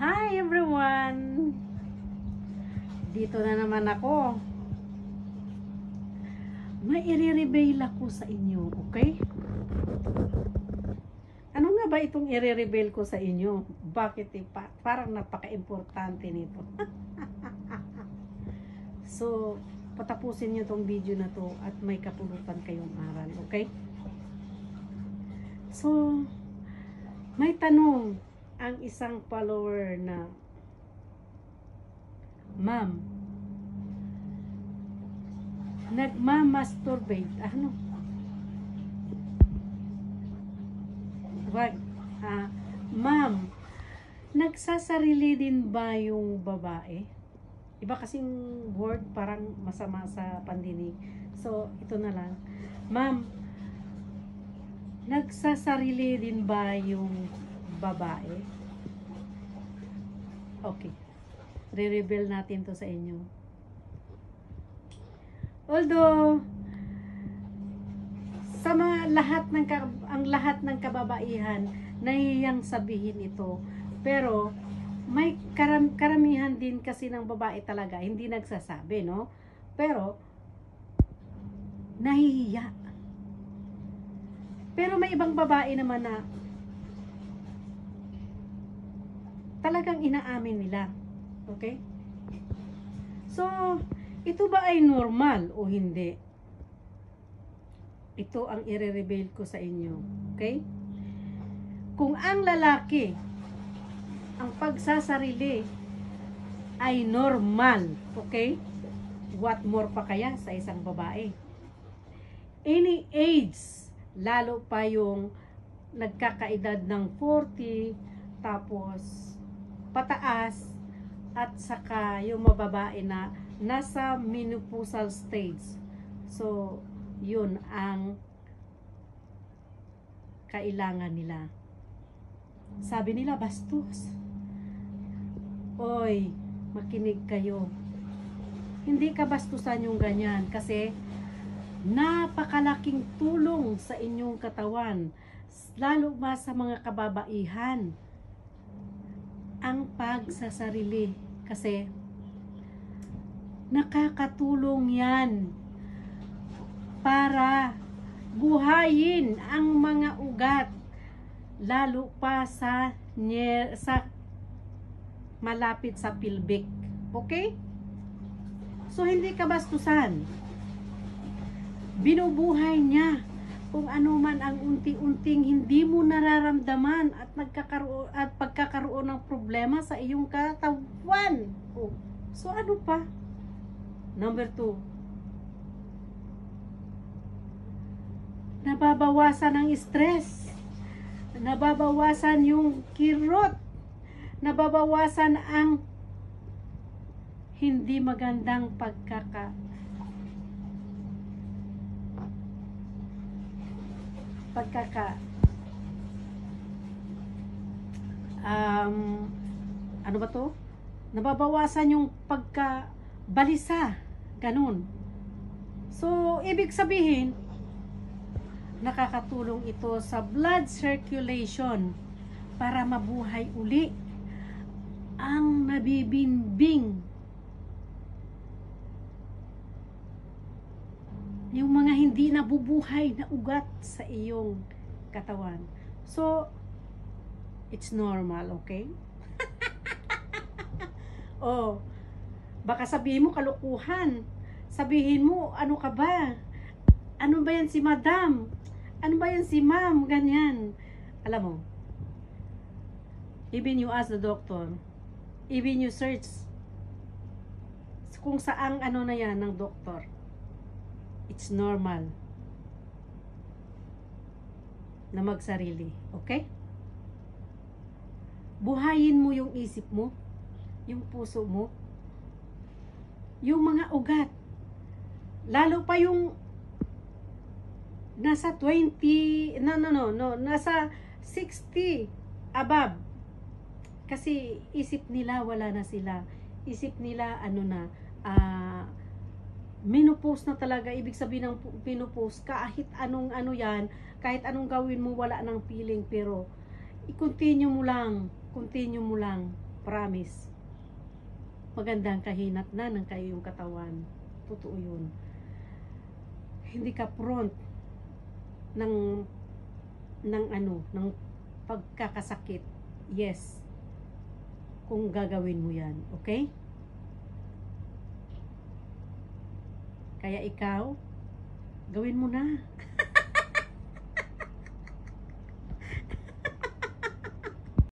Hi everyone! Dito na naman ako. May i-reveal ako sa inyo, okay? Ano nga ba itong i-reveal ko sa inyo? Bakit parang napaka-importante nito? So, patapusin nyo tong video na to at may kapulutan kayong aral, okay? So, may tanong ang isang follower na, Ma'am, nagmamasturbate. Ano? Wag. Ma'am, nagsasarili din ba yung babae? Iba kasing word parang masama sa pandinig. So, ito na lang. Ma'am, nagsasarili din ba yung babae? Okay. Re-reveal natin to sa inyo. Although, sa mga lahat ng kababaihan, nahihiyang sabihin ito. Pero, may karamihan din kasi ng babae talaga, hindi nagsasabi, no? Pero, nahihiya. Pero may ibang babae naman na talagang inaamin nila. Okay? So, ito ba ay normal o hindi? Ito ang i-reveal ko sa inyo. Okay? Kung ang lalaki, ang pagsasarili ay normal, okay? What more pa kaya sa isang babae? Any age, lalo pa yung nagkakaedad ng 40, tapos pataas, at saka yung mababae na nasa menopausal stage. So, yun ang kailangan nila. Sabi nila, bastos. Oy, makinig kayo. Hindi ka bastusan yung ganyan kasi napakalaking tulong sa inyong katawan, lalo pa sa mga kababaihan, ang pagsasarili, kasi nakakatulong yan para buhayin ang mga ugat, lalo pa sa malapit sa pelvic. Okay? So, hindi ka bastusan. Binubuhay niya kung ano man ang unti-unting hindi mo nararamdaman at pagkakaroon ng problema sa iyong katawan. Oh. So, ano pa? Number 2. Nababawasan ang stress. Nababawasan yung kirot. Nababawasan ang hindi magandang ano ba to? Nababawasan yung pagkabalisa, ganun. So, ibig sabihin, nakakatulong ito sa blood circulation para mabuhay uli ang nabibimbing, yung mga hindi nabubuhay na ugat sa iyong katawan. So, it's normal, okay? Oh, baka sabihin mo kalukuhan. Sabihin mo, ano ka ba? Ano ba yan si madam? Ano ba yan si ma'am? Ganyan. Alam mo, even you ask the doctor, even you search kung saang ano na yan ng doktor, it's normal na magsarili. Okay? Buhayin mo yung isip mo, yung puso mo, yung mga ugat. Lalo pa yung nasa 20, nasa 60 above. Kasi isip nila wala na sila. Isip nila menopause na talaga. Ibig sabihin ng menopause, kahit anong yan, kahit anong gawin mo, wala nang feeling. Pero i-continue mo lang promise, magandang kahinat na ng iyong katawan. Totoo yun. Hindi ka prone ng ng pagkakasakit. Yes, kung gagawin mo yan, okay? Kaya ikaw, gawin mo na.